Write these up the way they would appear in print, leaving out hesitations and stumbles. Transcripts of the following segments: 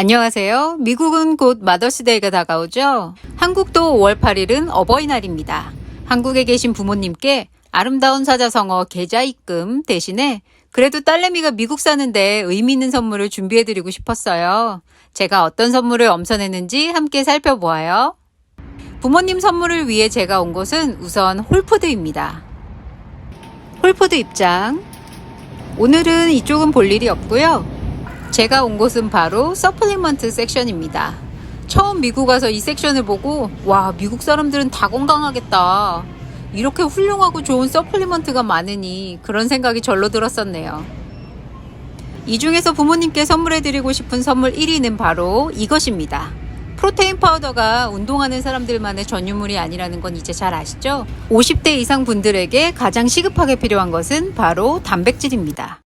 안녕하세요. 미국은 곧 마더스데이가 다가오죠. 한국도 5월 8일은 어버이날입니다. 한국에 계신 부모님께 아름다운 사자성어 계좌 입금 대신에 그래도 딸내미가 미국 사는데 의미 있는 선물을 준비해드리고 싶었어요. 제가 어떤 선물을 엄선했는지 함께 살펴보아요. 부모님 선물을 위해 제가 온 곳은 우선 홀푸드입니다. 홀푸드 입장. 오늘은 이쪽은 볼 일이 없고요. 제가 온 곳은 바로 서플리먼트 섹션입니다. 처음 미국 와서 이 섹션을 보고 와, 미국 사람들은 다 건강하겠다. 이렇게 훌륭하고 좋은 서플리먼트가 많으니 그런 생각이 절로 들었었네요. 이 중에서 부모님께 선물해드리고 싶은 선물 1위는 바로 이것입니다. 프로테인 파우더가 운동하는 사람들만의 전유물이 아니라는 건 이제 잘 아시죠? 50대 이상 분들에게 가장 시급하게 필요한 것은 바로 단백질입니다.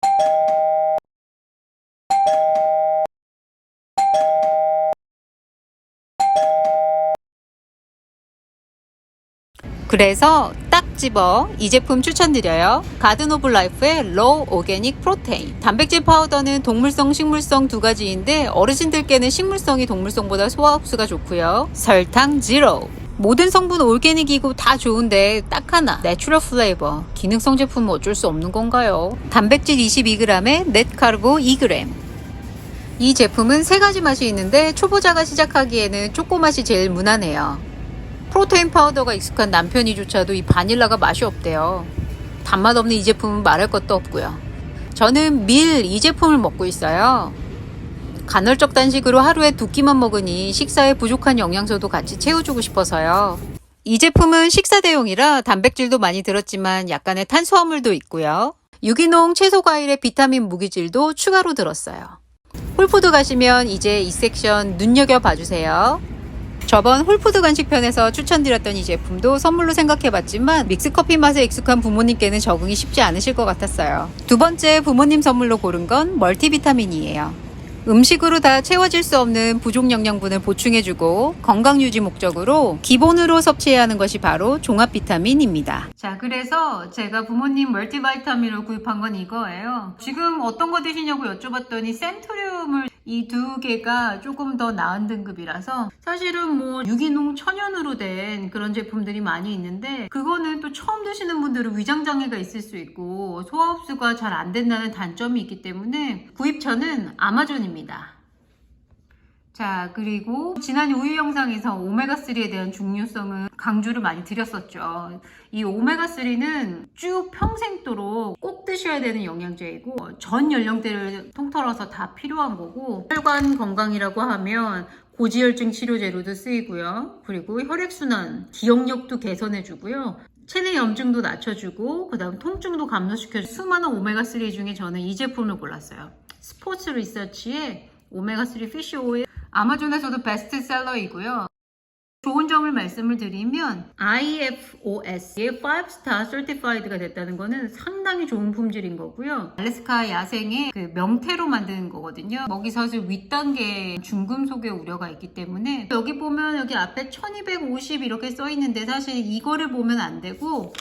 그래서 딱 집어 이 제품 추천드려요. 가든 오브 라이프의 로우 오게닉 프로테인. 단백질 파우더는 동물성, 식물성 두 가지인데 어르신들께는 식물성이 동물성보다 소화 흡수가 좋고요. 설탕 제로. 모든 성분 올게닉이고 다 좋은데 딱 하나, 내추럴 플레이버. 기능성 제품은 어쩔 수 없는 건가요? 단백질 22g에 넷 카르보 2g. 이 제품은 세 가지 맛이 있는데 초보자가 시작하기에는 초코 맛이 제일 무난해요. 프로테인 파우더가 익숙한 남편이조차도 이 바닐라가 맛이 없대요. 단맛 없는 이 제품은 말할 것도 없고요. 저는 밀 이 제품을 먹고 있어요. 간헐적 단식으로 하루에 2끼만 먹으니 식사에 부족한 영양소도 같이 채워주고 싶어서요. 이 제품은 식사 대용이라 단백질도 많이 들었지만 약간의 탄수화물도 있고요. 유기농 채소과일의 비타민 무기질도 추가로 들었어요. 홀푸드 가시면 이제 이 섹션 눈여겨봐 주세요. 저번 홀푸드 간식편에서 추천드렸던 이 제품도 선물로 생각해봤지만 믹스커피 맛에 익숙한 부모님께는 적응이 쉽지 않으실 것 같았어요. 두 번째 부모님 선물로 고른 건 멀티비타민이에요. 음식으로 다 채워질 수 없는 부족 영양분을 보충해주고 건강 유지 목적으로 기본으로 섭취해야 하는 것이 바로 종합 비타민입니다. 자, 그래서 제가 부모님 멀티비타민을 구입한 건 이거예요. 지금 어떤 거 드시냐고 여쭤봤더니 센트륨을 이 두 개가 조금 더 나은 등급이라서 사실은 뭐 유기농 천연으로 된 그런 제품들이 많이 있는데 그거는 또 처음 드시는 분들은 위장장애가 있을 수 있고 소화흡수가 잘 안 된다는 단점이 있기 때문에 구입처는 아마존입니다. 자, 그리고 지난 우유 영상에서 오메가3에 대한 중요성을 강조를 많이 드렸었죠. 이 오메가3는 쭉 평생도록 꼭 드셔야 되는 영양제이고 전 연령대를 통틀어서 다 필요한 거고 혈관 건강이라고 하면 고지혈증 치료제로도 쓰이고요. 그리고 혈액순환, 기억력도 개선해주고요. 체내 염증도 낮춰주고 그 다음 통증도 감소시켜주고 수많은 오메가3 중에 저는 이 제품을 골랐어요. 스포츠 리서치의 오메가3 피쉬 오일 아마존에서도 베스트셀러이고요. 좋은 점을 말씀을 드리면 IFOS의 5스타 certified가 됐다는 거는 상당히 좋은 품질인 거고요. 알래스카 야생의 그 명태로 만드는 거거든요. 먹이사슬 윗단계 중금속의 우려가 있기 때문에 여기 보면 여기 앞에 1250 이렇게 써 있는데 사실 이거를 보면 안 되고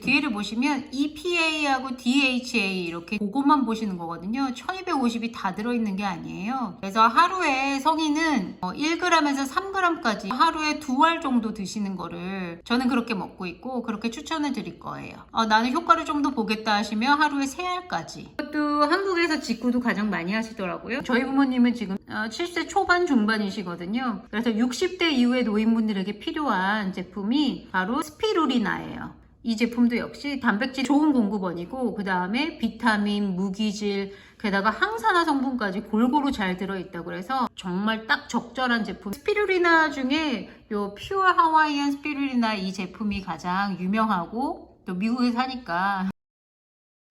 뒤에를 보시면 EPA하고 DHA 이렇게 그것만 보시는 거거든요. 1250이 다 들어있는 게 아니에요. 그래서 하루에 성인은 1g에서 3g까지 하루에 2알 정도 드시는 거를 저는 그렇게 먹고 있고 그렇게 추천을 드릴 거예요. 나는 효과를 좀 더 보겠다 하시면 하루에 3알까지. 이것도 한국에서 직구도 가장 많이 하시더라고요. 저희 부모님은 지금 70세 초반 중반이시거든요. 그래서 60대 이후의 노인분들에게 필요한 제품이 바로 스피루리나예요. 이 제품도 역시 단백질 좋은 공급원이고 그 다음에 비타민, 무기질, 게다가 항산화 성분까지 골고루 잘 들어있다고 해서 정말 딱 적절한 제품. 스피루리나 중에 요 퓨어 하와이안 스피루리나 이 제품이 가장 유명하고 또 미국에 사니까.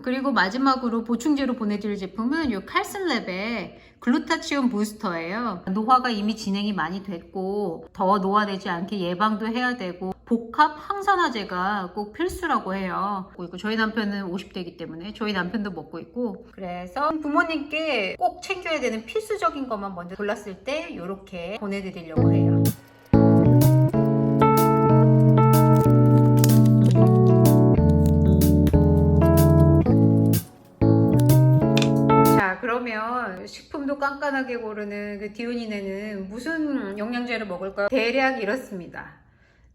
그리고 마지막으로 보충제로 보내드릴 제품은 이 칼슨랩의 글루타치온 부스터예요. 노화가 이미 진행이 많이 됐고 더 노화되지 않게 예방도 해야 되고 복합 항산화제가 꼭 필수라고 해요. 그리고 저희 남편은 50대이기 때문에 저희 남편도 먹고 있고 그래서 부모님께 꼭 챙겨야 되는 필수적인 것만 먼저 골랐을 때 이렇게 보내드리려고 해요. 그러면 식품도 깐깐하게 고르는 그 디오닌에는 무슨 영양제를 먹을까요? 대략 이렇습니다.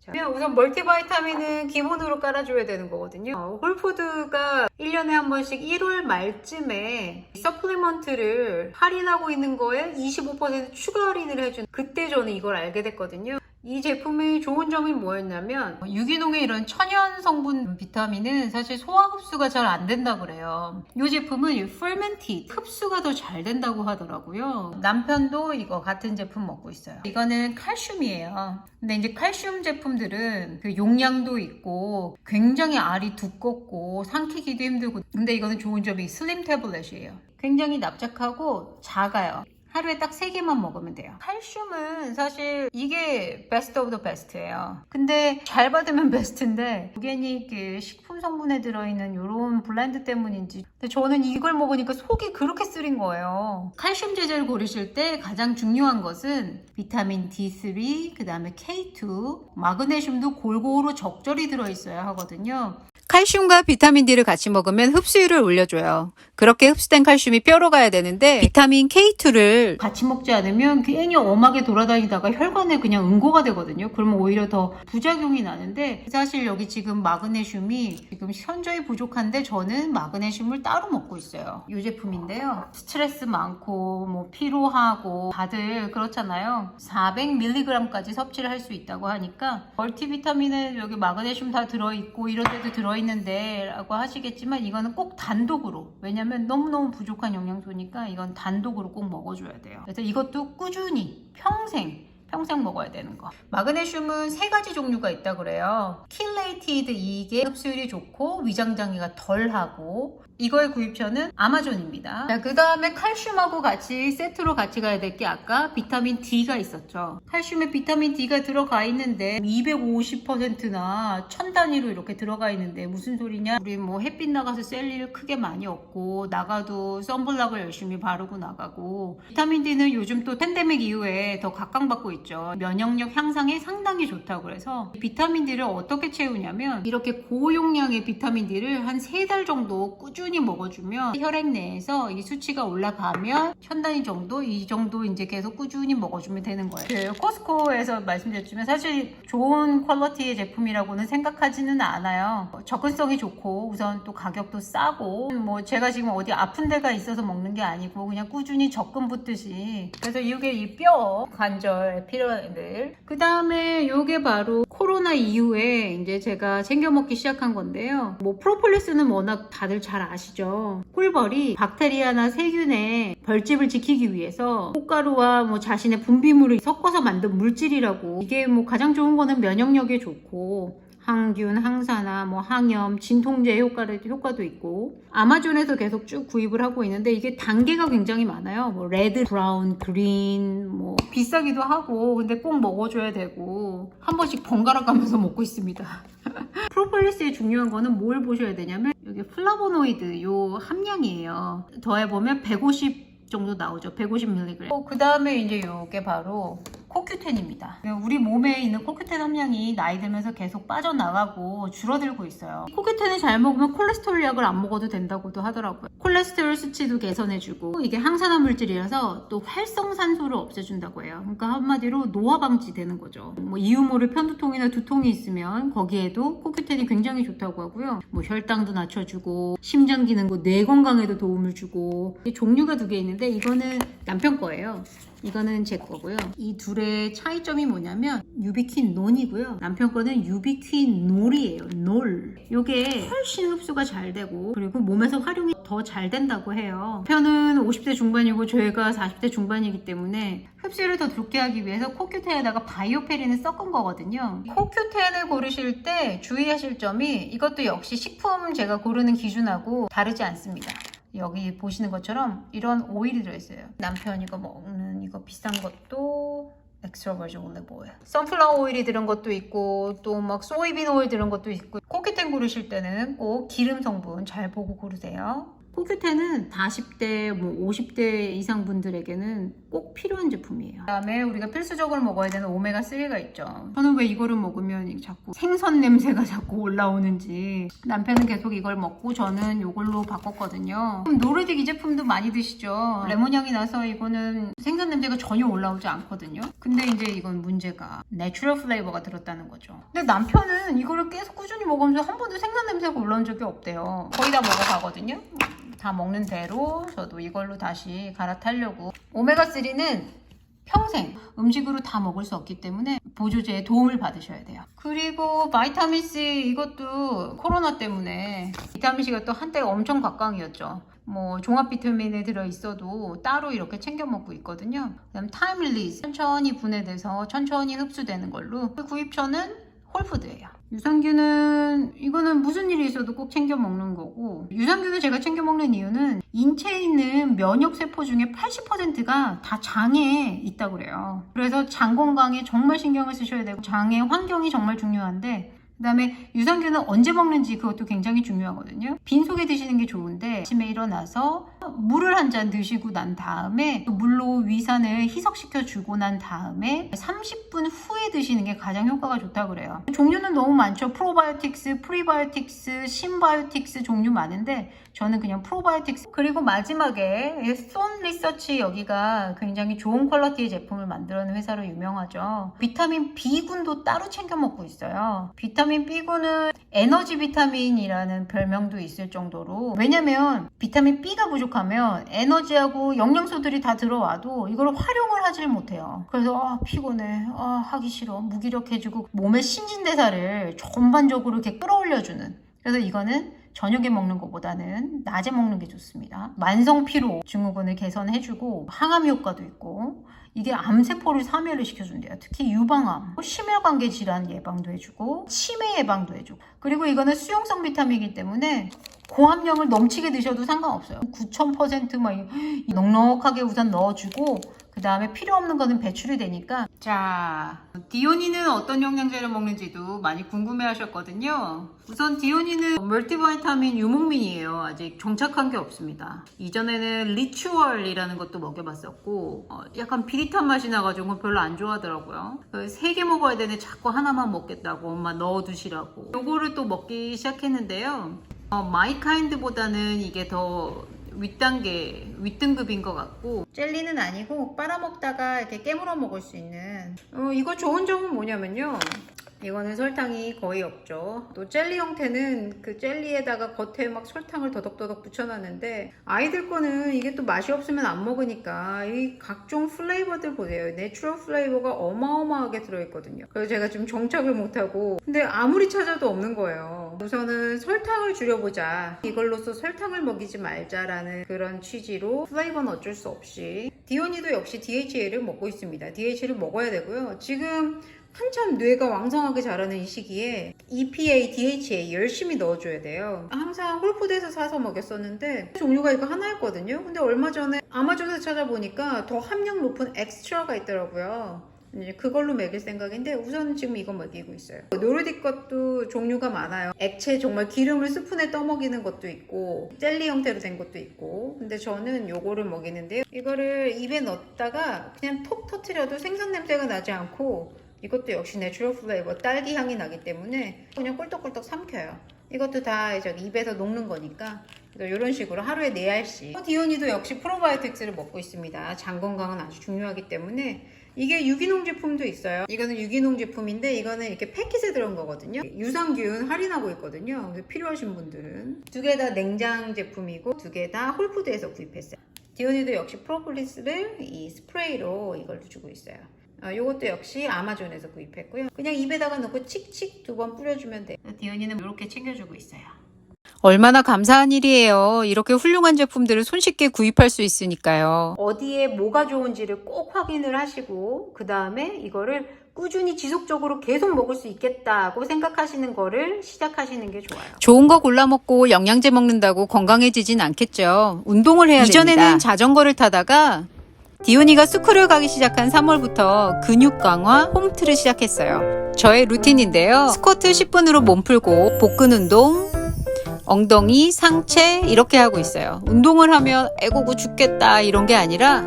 자, 우선 멀티바이타민은 기본으로 깔아줘야 되는 거거든요. 홀푸드가 1년에 한 번씩 1월 말쯤에 서플리먼트를 할인하고 있는 거에 25% 추가 할인을 해준, 그때 저는 이걸 알게 됐거든요. 이 제품의 좋은 점이 뭐였냐면 유기농의 이런 천연 성분 비타민은 사실 소화 흡수가 잘 안 된다고 그래요. 이 제품은 fermented, 흡수가 더 잘 된다고 하더라고요. 남편도 이거 같은 제품 먹고 있어요. 이거는 칼슘이에요. 근데 이제 칼슘 제품들은 그 용량도 있고 굉장히 알이 두껍고 삼키기도 힘들고, 근데 이거는 좋은 점이 슬림 태블릿이에요. 굉장히 납작하고 작아요. 하루에 딱 3개만 먹으면 돼요. 칼슘은 사실 이게 베스트 오브 더 베스트예요. 근데 잘 받으면 베스트인데 오게닉 식품 성분에 들어있는 이런 블렌드 때문인지, 근데 저는 이걸 먹으니까 속이 그렇게 쓰린 거예요. 칼슘 제제를 고르실 때 가장 중요한 것은 비타민 D3, 그 다음에 K2, 마그네슘도 골고루 적절히 들어있어야 하거든요. 칼슘과 비타민 D를 같이 먹으면 흡수율을 올려줘요. 그렇게 흡수된 칼슘이 뼈로 가야 되는데 비타민 K2를 같이 먹지 않으면 괜히 엄하게 돌아다니다가 혈관에 그냥 응고가 되거든요. 그러면 오히려 더 부작용이 나는데, 사실 여기 지금 마그네슘이 지금 현저히 부족한데 저는 마그네슘을 따로 먹고 있어요. 이 제품인데요. 스트레스 많고 뭐 피로하고 다들 그렇잖아요. 400mg까지 섭취를 할 수 있다고 하니까 멀티비타민에 여기 마그네슘 다 들어있고 이런 데도 들어있는데 라고 하시겠지만 이거는 꼭 단독으로, 왜냐면 너무너무 부족한 영양소니까 이건 단독으로 꼭 먹어줘야 돼요. 그래서 이것도 꾸준히 평생 먹어야 되는 거. 마그네슘은 3가지 종류가 있다고 그래요. 킬레이티드, 이게 흡수율이 좋고 위장장애가 덜하고, 이거의 구입처는 아마존입니다. 그 다음에 칼슘하고 같이 세트로 같이 가야 될 게 아까 비타민 D가 있었죠. 칼슘에 비타민 D가 들어가 있는데 250%나 1000단위로 이렇게 들어가 있는데 무슨 소리냐? 우리 뭐 햇빛 나가서 셀 일 크게 많이 없고 나가도 선블락을 열심히 바르고 나가고, 비타민 D는 요즘 또 팬데믹 이후에 더 각광받고 있죠. 면역력 향상에 상당히 좋다고 그래서 비타민 D를 어떻게 채우냐면 이렇게 고용량의 비타민 D를 한 3달 정도 꾸준히 먹어주면 혈액 내에서 이 수치가 올라가면 1000단위 정도, 이 정도 이제 계속 꾸준히 먹어주면 되는 거예요. 그 코스코에서 말씀드렸지만 사실 좋은 퀄리티의 제품이라고는 생각하지는 않아요. 접근성이 좋고 우선 또 가격도 싸고, 뭐 제가 지금 어디 아픈 데가 있어서 먹는 게 아니고 그냥 꾸준히 접근 붙듯이, 그래서 이게 이 뼈 관절 필요한 애들. 그 다음에 요게 바로 코로나 이후에 이제 제가 챙겨 먹기 시작한 건데요. 뭐 프로폴리스는 워낙 다들 잘 아시죠. 꿀벌이 박테리아나 세균의 벌집을 지키기 위해서 꽃가루와 뭐 자신의 분비물을 섞어서 만든 물질이라고. 이게 뭐 가장 좋은 거는 면역력에 좋고 항균, 항산화, 뭐 항염, 진통제 효과도 있고, 아마존에서 계속 쭉 구입을 하고 있는데 이게 단계가 굉장히 많아요. 뭐 레드, 브라운, 그린, 뭐 비싸기도 하고, 근데 꼭 먹어줘야 되고 한 번씩 번갈아 가면서 먹고 있습니다. 프로폴리스의 중요한 거는 뭘 보셔야 되냐면 여기 플라보노이드 요 함량이에요. 더해보면 150 정도 나오죠. 150mg. 그 다음에 이제 요게 바로 코큐텐입니다. 우리 몸에 있는 코큐텐 함량이 나이 들면서 계속 빠져나가고 줄어들고 있어요. 코큐텐을 잘 먹으면 콜레스테롤 약을 안 먹어도 된다고도 하더라고요. 콜레스테롤 수치도 개선해주고, 이게 항산화 물질이라서 또 활성산소를 없애준다고 해요. 그러니까 한마디로 노화 방지되는 거죠. 뭐 이유모를 편두통이나 두통이 있으면 거기에도 코큐텐이 굉장히 좋다고 하고요. 뭐 혈당도 낮춰주고 심장 기능, 뇌 건강에도 도움을 주고. 종류가 2개 있는데 이거는 남편 거예요. 이거는 제 거고요. 이 둘의 차이점이 뭐냐면 유비퀸논이고요. 남편 거는 유비퀸놀이에요. 놀. 요게 훨씬 흡수가 잘 되고 그리고 몸에서 활용이 더 잘 된다고 해요. 남편은 50대 중반이고 저희가 40대 중반이기 때문에 흡수를 더 좋게 하기 위해서 코큐텐에다가 바이오페린을 섞은 거거든요. 코큐텐을 고르실 때 주의하실 점이, 이것도 역시 식품 제가 고르는 기준하고 다르지 않습니다. 여기 보시는 것처럼 이런 오일이 들어있어요. 남편 이거 먹는 이거 비싼 것도 엑스트라 버진 올리브 오일, 선플라워 오일이 들은 것도 있고 또 막 소이빈 오일 들은 것도 있고, 코큐텐 고르실 때는 꼭 기름 성분 잘 보고 고르세요. 포큐텐은 40대, 50대 이상 분들에게는 꼭 필요한 제품이에요. 그다음에 우리가 필수적으로 먹어야 되는 오메가3가 있죠. 저는 왜 이거를 먹으면 자꾸 생선 냄새가 자꾸 올라오는지, 남편은 계속 이걸 먹고 저는 이걸로 바꿨거든요. 노르딕 이 제품도 많이 드시죠. 레몬 향이 나서 이거는 생선 냄새가 전혀 올라오지 않거든요. 근데 이제 이건 문제가 내추럴 플레이버가 들었다는 거죠. 근데 남편은 이거를 계속 꾸준히 먹으면서 한 번도 생선 냄새가 올라온 적이 없대요. 거의 다 먹어가거든요. 다 먹는 대로 저도 이걸로 다시 갈아타려고. 오메가3는 평생 음식으로 다 먹을 수 없기 때문에 보조제의 도움을 받으셔야 돼요. 그리고 바이타민C, 이것도 코로나 때문에 비타민C가 또 한때 엄청 각광이었죠. 종합 비타민에 들어있어도 따로 이렇게 챙겨 먹고 있거든요. 그다음 타임 릴리즈, 천천히 분해돼서 천천히 흡수되는 걸로. 구입처는 홀푸드예요. 유산균은 이거는 무슨 일이 있어도 꼭 챙겨 먹는 거고, 유산균을 제가 챙겨 먹는 이유는 인체에 있는 면역세포 중에 80%가 다 장에 있다고 그래요. 그래서 장 건강에 정말 신경을 쓰셔야 되고, 장의 환경이 정말 중요한데, 그 다음에 유산균은 언제 먹는지 그것도 굉장히 중요하거든요. 빈속에 드시는 게 좋은데 아침에 일어나서 물을 한 잔 드시고 난 다음에 물로 위산을 희석시켜 주고 난 다음에 30분 후에 드시는 게 가장 효과가 좋다고 그래요. 종류는 너무 많죠. 프로바이오틱스, 프리바이오틱스, 신바이오틱스 종류 많은데 저는 그냥 프로바이오틱스. 그리고 마지막에 쏜 리서치, 여기가 굉장히 좋은 퀄리티의 제품을 만들어낸 회사로 유명하죠. 비타민 B군도 따로 챙겨 먹고 있어요. 비타민 B군은 에너지 비타민이라는 별명도 있을 정도로, 왜냐면 비타민 B가 부족하면 에너지하고 영양소들이 다 들어와도 이걸 활용을 하질 못해요. 그래서 피곤해, 하기 싫어, 무기력해지고 몸의 신진대사를 전반적으로 이렇게 끌어올려주는. 그래서 이거는 저녁에 먹는 것보다는 낮에 먹는 게 좋습니다. 만성피로 증후군을 개선해주고 항암 효과도 있고, 이게 암세포를 사멸을 시켜준대요. 특히 유방암, 심혈관계 질환 예방도 해주고 치매 예방도 해주고. 그리고 이거는 수용성 비타민이기 때문에 고함량을 넘치게 드셔도 상관없어요. 9000% 막 넉넉하게 우선 넣어주고, 그 다음에 필요 없는 거는 배출이 되니까. 자, 디오니는 어떤 영양제를 먹는지도 많이 궁금해 하셨거든요. 우선 디오니는 멀티바이타민 유목민이에요. 아직 정착한 게 없습니다. 이전에는 리추얼이라는 것도 먹여봤었고, 약간 비릿한 맛이 나가지고 별로 안 좋아하더라고요. 3개 먹어야 되는데 자꾸 하나만 먹겠다고 엄마 넣어두시라고. 요거를 또 먹기 시작했는데요. 마이카인드보다는 이게 더 윗등급인 것 같고, 젤리는 아니고 빨아먹다가 이렇게 깨물어 먹을 수 있는. 이거 좋은 점은 뭐냐면요, 이거는 설탕이 거의 없죠. 또 젤리 형태는 그 젤리에다가 겉에 막 설탕을 더덕더덕 붙여놨는데, 아이들 거는 이게 또 맛이 없으면 안 먹으니까 이 각종 플레이버들 보세요. 내추럴 플레이버가 어마어마하게 들어있거든요. 그래서 제가 지금 정착을 못하고, 근데 아무리 찾아도 없는 거예요. 우선은 설탕을 줄여보자, 이걸로써 설탕을 먹이지 말자라는 그런 취지로 플레이버는 어쩔 수 없이. 디오니도 역시 DHA를 먹고 있습니다. DHA를 먹어야 되고요. 지금 한참 뇌가 왕성하게 자라는 이 시기에 EPA, DHA 열심히 넣어줘야 돼요. 항상 홀푸드에서 사서 먹였었는데 종류가 이거 하나였거든요. 근데 얼마 전에 아마존에서 찾아보니까 더 함량 높은 엑스트라가 있더라고요. 이제 그걸로 먹일 생각인데 우선 지금 이거 먹이고 있어요. 노르딕 것도 종류가 많아요. 액체 정말 기름을 스푼에 떠먹이는 것도 있고 젤리 형태로 된 것도 있고, 근데 저는 요거를 먹이는데요. 이거를 입에 넣었다가 그냥 톡 터트려도 생선 냄새가 나지 않고, 이것도 역시 내추럴 플레이버 딸기 향이 나기 때문에 그냥 꿀떡꿀떡 삼켜요. 이것도 다 입에서 녹는 거니까. 이런 식으로 하루에 4알씩. 디오니도 역시 프로바이오틱스를 먹고 있습니다. 장 건강은 아주 중요하기 때문에. 이게 유기농 제품도 있어요. 이거는 유기농 제품인데 이거는 이렇게 패킷에 들어온 거거든요. 유산균 할인하고 있거든요. 그래서 필요하신 분들은. 2개 다 냉장 제품이고 2개 다 홀푸드에서 구입했어요. 디오니도 역시 프로폴리스를 이 스프레이로 이걸 주고 있어요. 요것도 역시 아마존에서 구입했고요. 그냥 입에다가 넣고 칙칙 2번 뿌려주면 돼요. 디오니는 이렇게 챙겨주고 있어요. 얼마나 감사한 일이에요. 이렇게 훌륭한 제품들을 손쉽게 구입할 수 있으니까요. 어디에 뭐가 좋은지를 꼭 확인을 하시고, 그 다음에 이거를 꾸준히 지속적으로 계속 먹을 수 있겠다고 생각하시는 거를 시작하시는 게 좋아요. 좋은 거 골라 먹고 영양제 먹는다고 건강해지진 않겠죠. 운동을 해야 됩니다. 이전에는 자전거를 타다가 디오니가 스쿨을 가기 시작한 3월부터 근육 강화 홈트를 시작했어요. 저의 루틴인데요. 스쿼트 10분으로 몸 풀고 복근 운동, 엉덩이, 상체 이렇게 하고 있어요. 운동을 하면 애고고 죽겠다 이런 게 아니라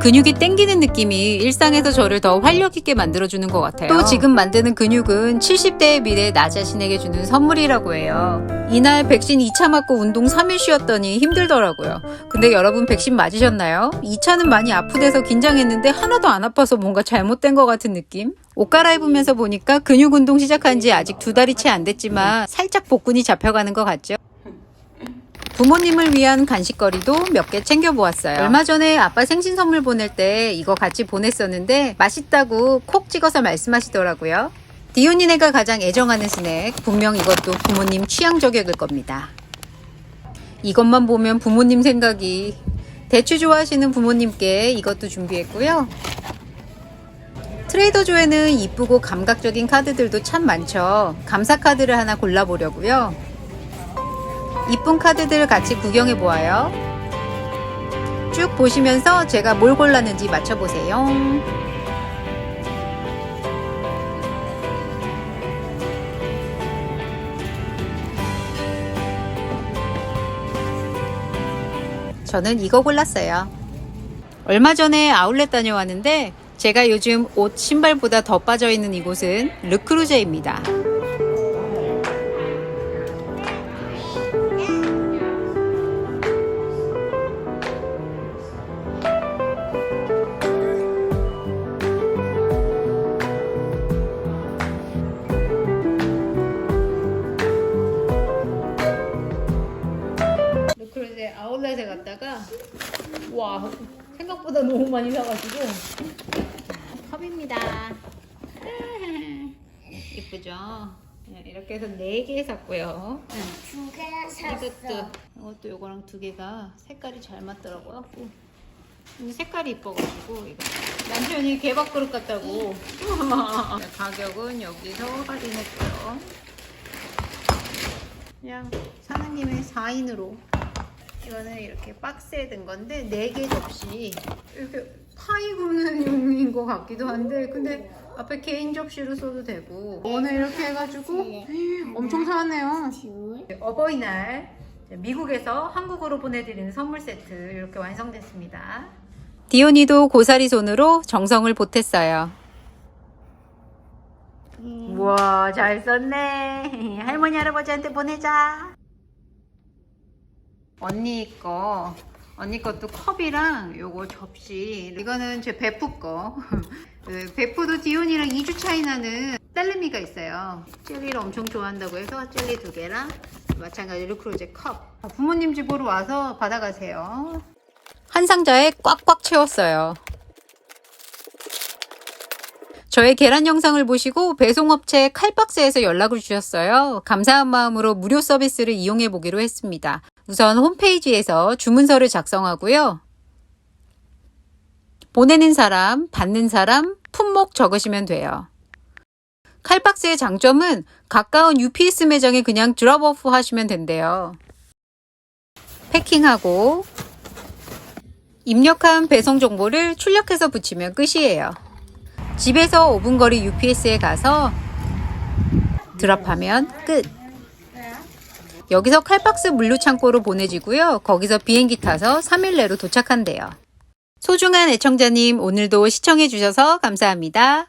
근육이 땡기는 느낌이 일상에서 저를 더 활력 있게 만들어주는 것 같아요. 또 지금 만드는 근육은 70대의 미래 나 자신에게 주는 선물이라고 해요. 이날 백신 2차 맞고 운동 3일 쉬었더니 힘들더라고요. 근데 여러분 백신 맞으셨나요? 2차는 많이 아프대서 긴장했는데 하나도 안 아파서 뭔가 잘못된 것 같은 느낌? 옷 갈아입으면서 보니까 근육 운동 시작한 지 아직 2달이 채 안 됐지만 살짝 복근이 잡혀가는 것 같죠? 부모님을 위한 간식거리도 몇 개 챙겨보았어요. 얼마 전에 아빠 생신 선물 보낼 때 이거 같이 보냈었는데 맛있다고 콕 찍어서 말씀하시더라고요. 디오니네가 가장 애정하는 스낵, 분명 이것도 부모님 취향 저격일 겁니다. 이것만 보면 부모님 생각이. 대추 좋아하시는 부모님께 이것도 준비했고요. 트레이더조에는 이쁘고 감각적인 카드들도 참 많죠. 감사 카드를 하나 골라보려고요. 이쁜 카드들 같이 구경해 보아요. 쭉 보시면서 제가 뭘 골랐는지 맞춰보세요. 저는 이거 골랐어요. 얼마 전에 아울렛 다녀왔는데 제가 요즘 옷, 신발보다 더 빠져있는 이곳은 르크루제입니다. 르크루제 아울렛에 갔다가 와 생각보다 너무 많이 사가지고 컵입니다. 이쁘죠? 이렇게 해서 4개 샀고요. 2개 샀어. 이것도 요거랑 2개가 색깔이 잘 맞더라고요. 이 색깔이 이뻐가지고 이거 남편이 개밥그릇 같다고. 가격은 여기서 할인했고요. 그냥 사는 김에 4인으로. 이거는 이렇게 박스에 든 건데 4개 접시 이렇게 파이 굽는 용인 것 같기도 한데 근데 앞에 개인 접시로 써도 되고 오늘 이렇게 해가지고 엄청 사왔네요. 어버이날 미국에서 한국으로 보내드리는 선물 세트 이렇게 완성됐습니다. 디오니도 고사리 손으로 정성을 보탰어요. 우와 잘 썼네. 할머니 할아버지한테 보내자. 언니 것도 컵이랑 요거 접시. 이거는 제 베프 거. 베프도 디온이랑 2주 차이 나는 딸내미가 있어요. 젤리를 엄청 좋아한다고 해서 젤리 2개랑 마찬가지로 르크루제 컵. 부모님 집으로 와서 받아가세요. 한 상자에 꽉꽉 채웠어요. 저의 계란 영상을 보시고 배송업체 칼박스에서 연락을 주셨어요. 감사한 마음으로 무료 서비스를 이용해 보기로 했습니다. 우선 홈페이지에서 주문서를 작성하고요. 보내는 사람, 받는 사람, 품목 적으시면 돼요. 칼박스의 장점은 가까운 UPS 매장에 그냥 드롭오프 하시면 된대요. 패킹하고 입력한 배송 정보를 출력해서 붙이면 끝이에요. 집에서 5분 거리 UPS에 가서 드랍하면 끝. 여기서 칼박스 물류 창고로 보내지고요. 거기서 비행기 타서 3일 내로 도착한대요. 소중한 애청자님 오늘도 시청해 주셔서 감사합니다.